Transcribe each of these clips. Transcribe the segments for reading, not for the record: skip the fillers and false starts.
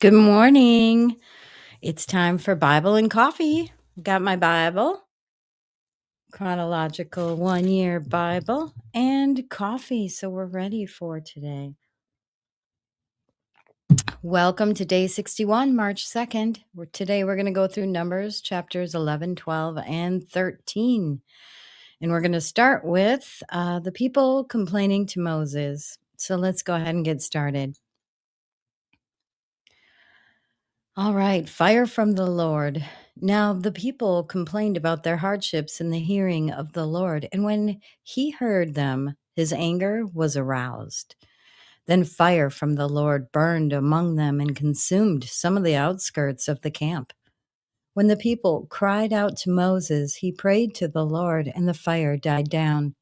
Good morning. It's time for Bible and coffee. Got my Bible, Chronological 1 Year Bible, and coffee. So we're ready for today. Welcome to day 61, March 2nd. Today we're going to go through Numbers chapters 11, 12, and 13. And we're going to start with the people complaining to Moses. So let's go ahead and get started. All right, fire from the Lord. Now the people complained about their hardships in the hearing of the Lord, and when he heard them, his anger was aroused. Then fire from the Lord burned among them and consumed some of the outskirts of the camp. When the people cried out to Moses, he prayed to the Lord, and the fire died down.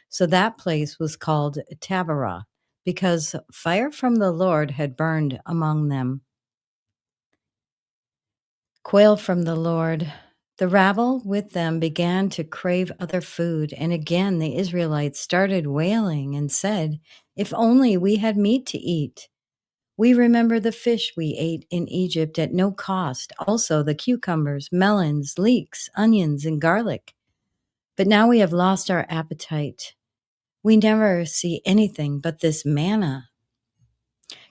So that place was called Taberah, because fire from the Lord had burned among them. Quail from the Lord. The rabble with them began to crave other food, and again the Israelites started wailing and said, "If only we had meat to eat. We remember the fish we ate in Egypt at no cost, also the cucumbers, melons, leeks, onions, and garlic. But now we have lost our appetite. We never see anything but this manna."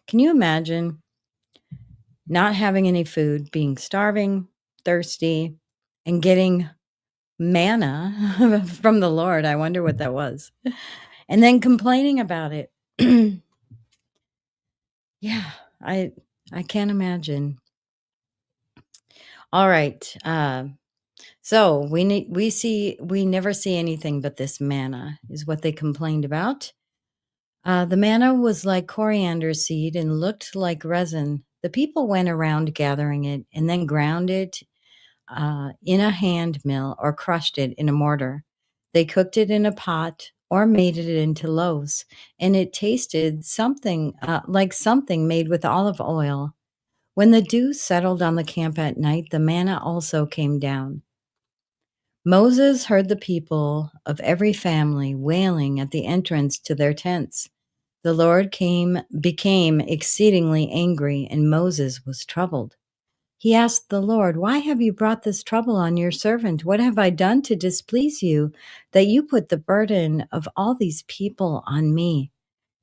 Can you imagine not having any food, being starving, thirsty, and getting manna from the Lord? I wonder what that was. And then complaining about it. Yeah, I can't imagine. All right. So we never see anything but this manna is what they complained about. The manna was like coriander seed and looked like resin. The people went around gathering it and then ground it in a hand mill or crushed it in a mortar. They cooked it in a pot or made it into loaves, and it tasted something like something made with olive oil. When the dew settled on the camp at night, the manna also came down. Moses heard the people of every family wailing at the entrance to their tents. The Lord became exceedingly angry, and Moses was troubled. He asked the Lord, "Why have you brought this trouble on your servant? What have I done to displease you, that you put the burden of all these people on me?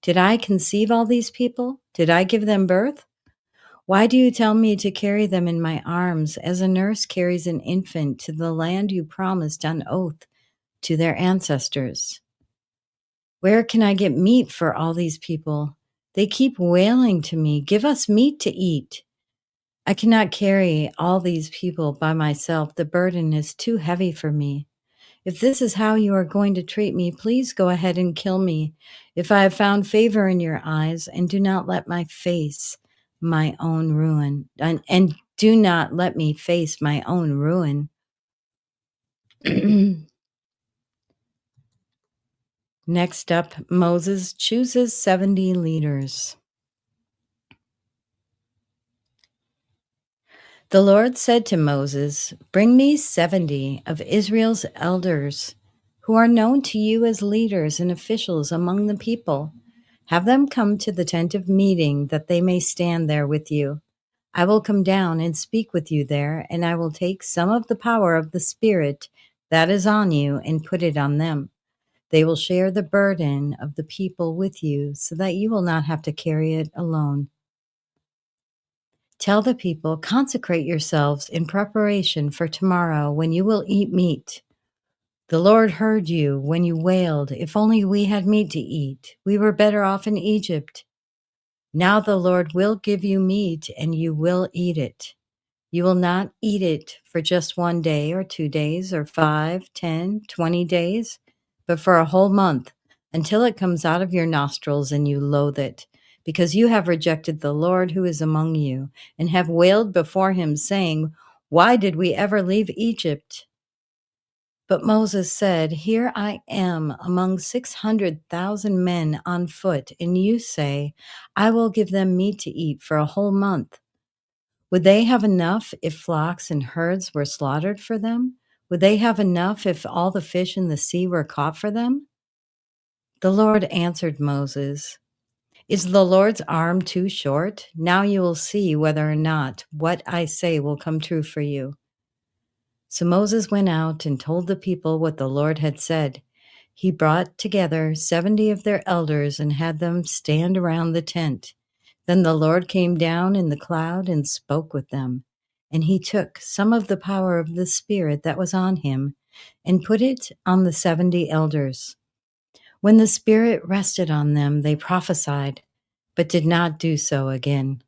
Did I conceive all these people? Did I give them birth? Why do you tell me to carry them in my arms, as a nurse carries an infant to the land you promised on oath to their ancestors? Where can I get meat for all these people? They keep wailing to me, 'Give us meat to eat.' I cannot carry all these people by myself. The burden is too heavy for me. If this is how you are going to treat me, please go ahead and kill me, if I have found favor in your eyes, and do not let my face my own ruin. And do not let me face my own ruin." Next up, Moses chooses 70 leaders. The Lord said to Moses, "Bring me 70 of Israel's elders who are known to you as leaders and officials among the people. Have them come to the tent of meeting, that they may stand there with you. I will come down and speak with you there, and I will take some of the power of the Spirit that is on you and put it on them. They will share the burden of the people with you, so that you will not have to carry it alone. Tell the people, consecrate yourselves in preparation for tomorrow, when you will eat meat. The Lord heard you when you wailed, 'If only we had meat to eat. We were better off in Egypt.' Now the Lord will give you meat, and you will eat it. You will not eat it for just 1 day or 2 days or 5, 10, 20 days, but for a whole month, until it comes out of your nostrils and you loathe it, because you have rejected the Lord who is among you, and have wailed before him, saying, 'Why did we ever leave Egypt?' But Moses said, 'Here I am among 600,000 men on foot, and you say, I will give them meat to eat for a whole month. Would they have enough if flocks and herds were slaughtered for them? Would they have enough if all the fish in the sea were caught for them?' The Lord answered Moses, Is the Lord's arm too short? Now you will see whether or not what I say will come true for you. So Moses went out and told the people what the Lord had said. He brought together 70 of their elders and had them stand around the tent. Then the Lord came down in the cloud and spoke with them. And he took some of the power of the Spirit that was on him and put it on the 70 elders. When the Spirit rested on them, they prophesied, but did not do so again.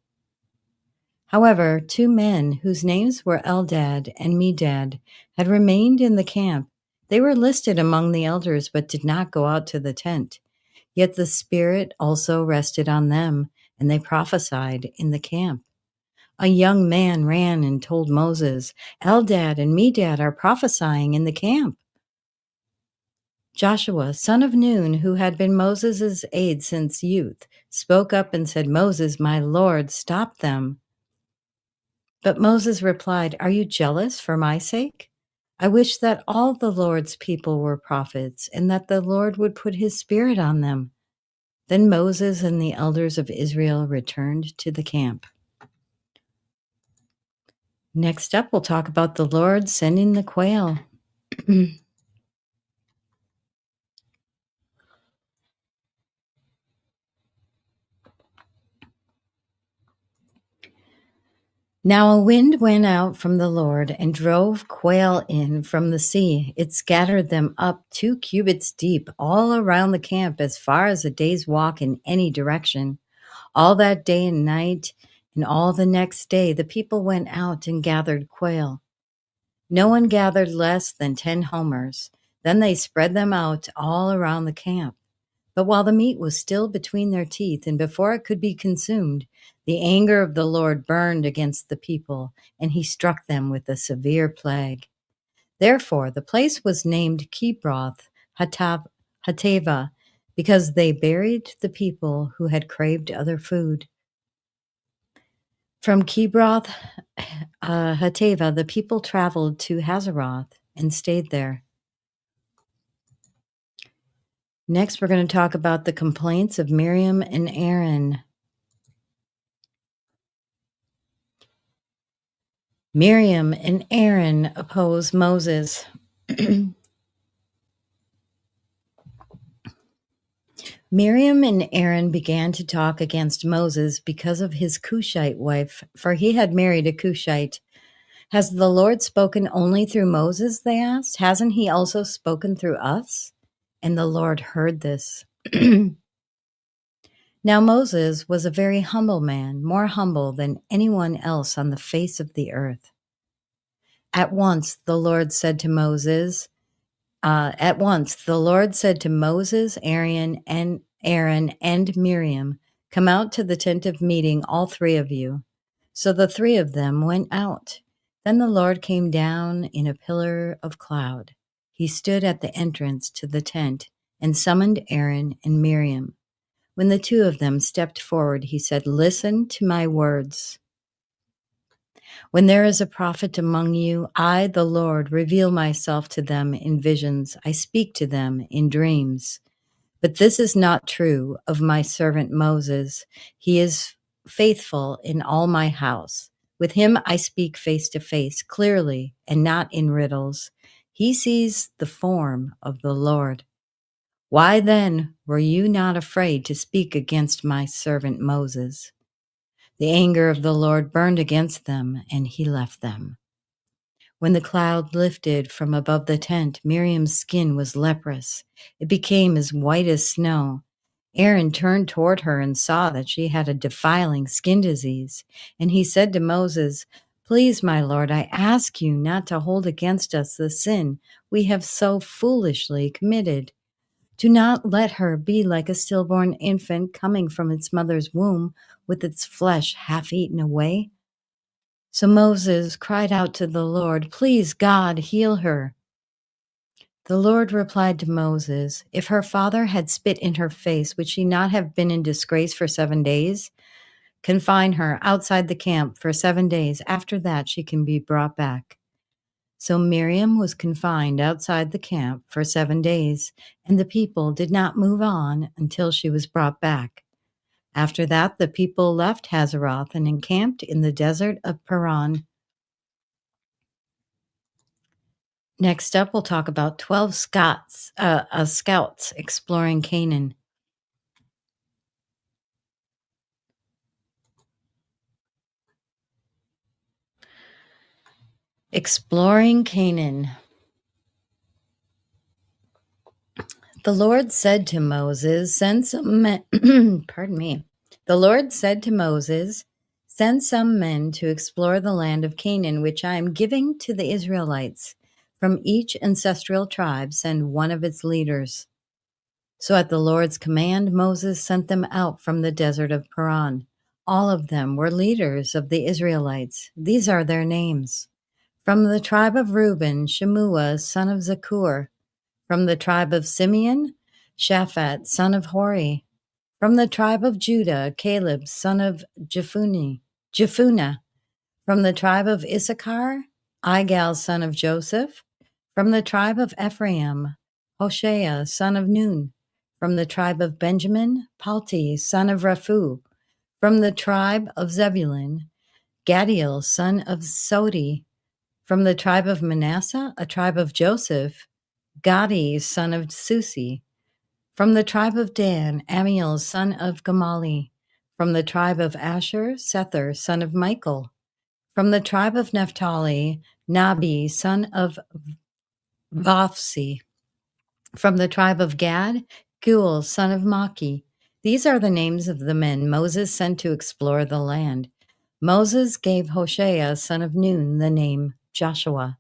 However, 2 men whose names were Eldad and Medad had remained in the camp. They were listed among the elders, but did not go out to the tent. Yet the Spirit also rested on them, and they prophesied in the camp. A young man ran and told Moses, Eldad and Medad are prophesying in the camp. Joshua, son of Nun, who had been Moses' aide since youth, spoke up and said, Moses, my Lord, stop them. But Moses replied, Are you jealous for my sake? I wish that all the Lord's people were prophets, and that the Lord would put his Spirit on them. Then Moses and the elders of Israel returned to the camp. Next up, we'll talk about the Lord sending the quail. Now a wind went out from the Lord and drove quail in from the sea. It scattered them up 2 cubits deep all around the camp as far as a day's walk in any direction. All that day and night and all the next day the people went out and gathered quail. No one gathered less than 10 homers. Then they spread them out all around the camp. But while the meat was still between their teeth and before it could be consumed, the anger of the Lord burned against the people, and he struck them with a severe plague. Therefore, the place was named Kibroth Hattava, because they buried the people who had craved other food. From Kibroth Hattava, the people traveled to Hazeroth and stayed there. Next, we're going to talk about the complaints of Miriam and Aaron. Miriam and Aaron oppose Moses. Miriam and Aaron began to talk against Moses because of his Cushite wife, for he had married a Cushite. Has the Lord spoken only through Moses, they asked? Hasn't he also spoken through us? And the Lord heard this. Now Moses was a very humble man, more humble than anyone else on the face of the earth. At once the Lord said to Moses, Aaron, and Miriam, come out to the tent of meeting, all 3 of you. So the 3 of them went out. Then the Lord came down in a pillar of cloud. He stood at the entrance to the tent and summoned Aaron and Miriam. When the 2 of them stepped forward, he said, Listen to my words. When there is a prophet among you, I, the Lord, reveal myself to them in visions. I speak to them in dreams. But this is not true of my servant Moses. He is faithful in all my house. With him I speak face to face, clearly, and not in riddles. He sees the form of the Lord. Why then were you not afraid to speak against my servant Moses? The anger of the Lord burned against them, and he left them. When the cloud lifted from above the tent, Miriam's skin was leprous. It became as white as snow. Aaron turned toward her and saw that she had a defiling skin disease. And he said to Moses, Please, my Lord, I ask you not to hold against us the sin we have so foolishly committed. Do not let her be like a stillborn infant coming from its mother's womb with its flesh half eaten away. So Moses cried out to the Lord, Please, God, heal her. The Lord replied to Moses, If her father had spit in her face, would she not have been in disgrace for 7 days? Confine her outside the camp for 7 days. After that, she can be brought back. So Miriam was confined outside the camp for 7 days, and the people did not move on until she was brought back. After that, the people left Hazeroth and encamped in the desert of Paran. Next up, we'll talk about 12 scouts exploring Canaan. Exploring Canaan. The Lord said to Moses, send some men, pardon me. The Lord said to Moses, send some men to explore the land of Canaan, which I am giving to the Israelites. From each ancestral tribe, send one of its leaders. So at the Lord's command, Moses sent them out from the desert of Paran. All of them were leaders of the Israelites. These are their names. From the tribe of Reuben, Shemua, son of Zakur. From the tribe of Simeon, Shaphat, son of Hori. From the tribe of Judah, Caleb, son of Jephunneh. From the tribe of Issachar, Igal, son of Joseph. From the tribe of Ephraim, Hoshea, son of Nun. From the tribe of Benjamin, Palti, son of Raphu. From the tribe of Zebulun, Gadiel, son of Sodi. From the tribe of Manasseh, a tribe of Joseph, Gadi, son of Susi. From the tribe of Dan, Amiel, son of Gamali. From the tribe of Asher, Sether, son of Michael. From the tribe of Naphtali, Nabi, son of Vophsi. From the tribe of Gad, Guel, son of Maki. These are the names of the men Moses sent to explore the land. Moses gave Hoshea, son of Nun, the name Joshua.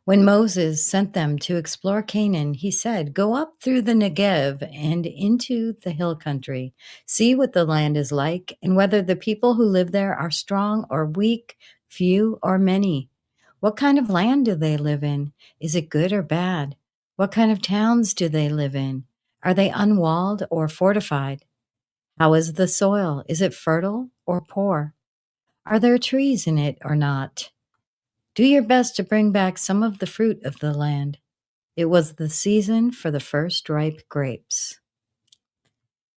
When Moses sent them to explore Canaan, he said, go up through the Negev and into the hill country. See what the land is like and whether the people who live there are strong or weak, few or many. What kind of land do they live in? Is it good or bad? What kind of towns do they live in? Are they unwalled or fortified? How is the soil? Is it fertile or poor? Are there trees in it or not? Do your best to bring back some of the fruit of the land. It was the season for the first ripe grapes.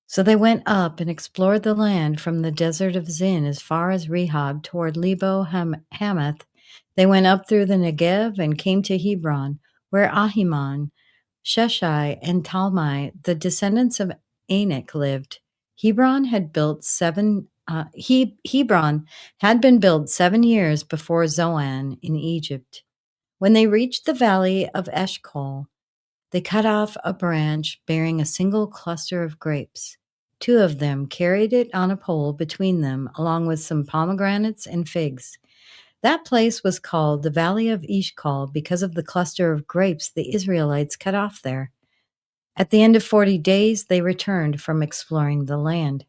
So they went up and explored the land from the desert of Zin as far as Rehob toward Lebo Hamath. They went up through the Negev and came to Hebron, where Ahiman, Sheshai, and Talmai, the descendants of Anak, lived. Hebron had been built 7 years before Zoan in Egypt. When they reached the valley of Eshcol, they cut off a branch bearing a single cluster of grapes. 2 of them carried it on a pole between them, along with some pomegranates and figs. That place was called the Valley of Eshcol because of the cluster of grapes the Israelites cut off there. At the end of 40 days, they returned from exploring the land.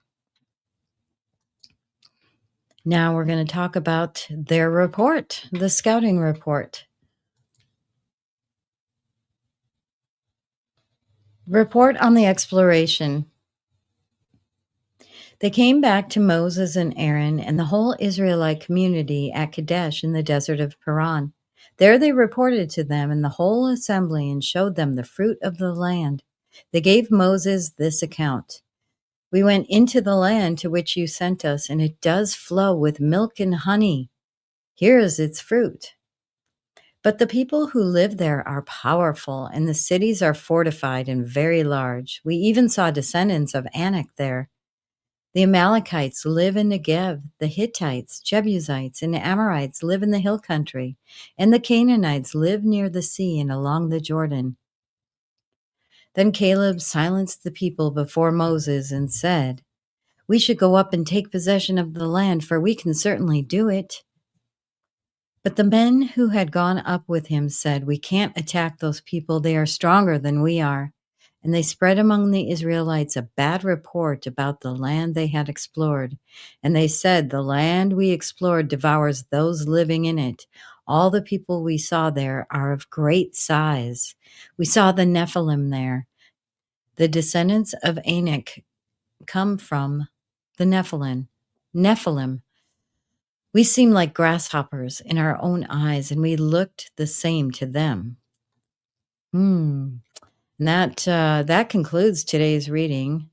Now we're going to talk about their report, the scouting report. Report on the exploration. They came back to Moses and Aaron and the whole Israelite community at Kadesh in the desert of Paran. There they reported to them and the whole assembly and showed them the fruit of the land. They gave Moses this account. We went into the land to which you sent us, and it does flow with milk and honey. Here is its fruit. But the people who live there are powerful, and the cities are fortified and very large. We even saw descendants of Anak there. The Amalekites live in Negev. The Hittites, Jebusites, and Amorites live in the hill country, and the Canaanites live near the sea and along the Jordan. Then Caleb silenced the people before Moses and said, we should go up and take possession of the land, for we can certainly do it. But the men who had gone up with him said, we can't attack those people. They are stronger than we are. And they spread among the Israelites a bad report about the land they had explored. And they said, the land we explored devours those living in it. All the people we saw there are of great size. We saw the Nephilim there. The descendants of Anak come from the Nephilim. We seem like grasshoppers in our own eyes, and we looked the same to them. And that concludes today's reading.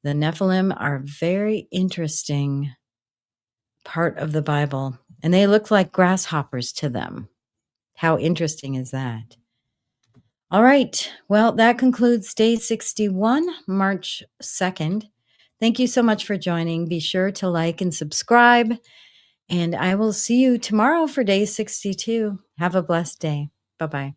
The Nephilim are a very interesting part of the Bible, and they look like grasshoppers to them. How interesting is that? All right. Well, that concludes day 61, March 2nd. Thank you so much for joining. Be sure to like and subscribe, and I will see you tomorrow for day 62. Have a blessed day. Bye-bye.